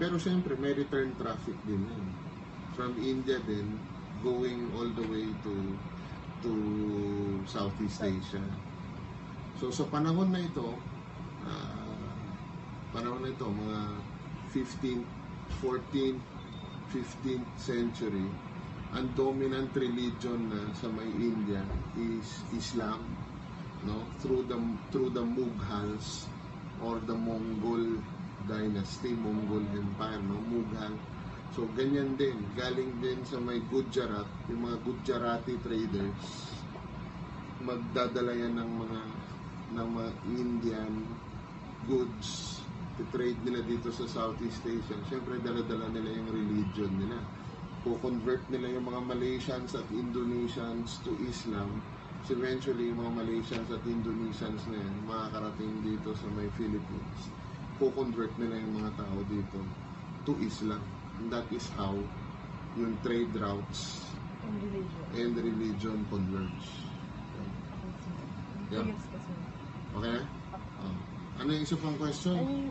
Pero siyempre, may return traffic din yan. From India din, going all the way to Southeast Asia. So sa panahon na ito, mga 15th, 14th, 15th century, ang dominant religion na sa may India is Islam, no? Through the Mughals or the Mongol dynasty, Mongol Empire, no? Mughal. So ganyan din, galing din sa may Gujarat, yung mga Gujarati traders, magdadala yan ng mga Indian goods, trade nila dito sa Southeast Asia. Siyempre dala-dala nila yung religion nila. Co-convert nila yung mga Malaysians at Indonesians to Islam. So eventually yung mga Malaysians at Indonesians na yan makakarating dito sa may Philippines. Co-convert nila yung mga tao dito to Islam. And that is how yung trade routes and religion converge. Yeah. Okay? Ano yung isa pang question?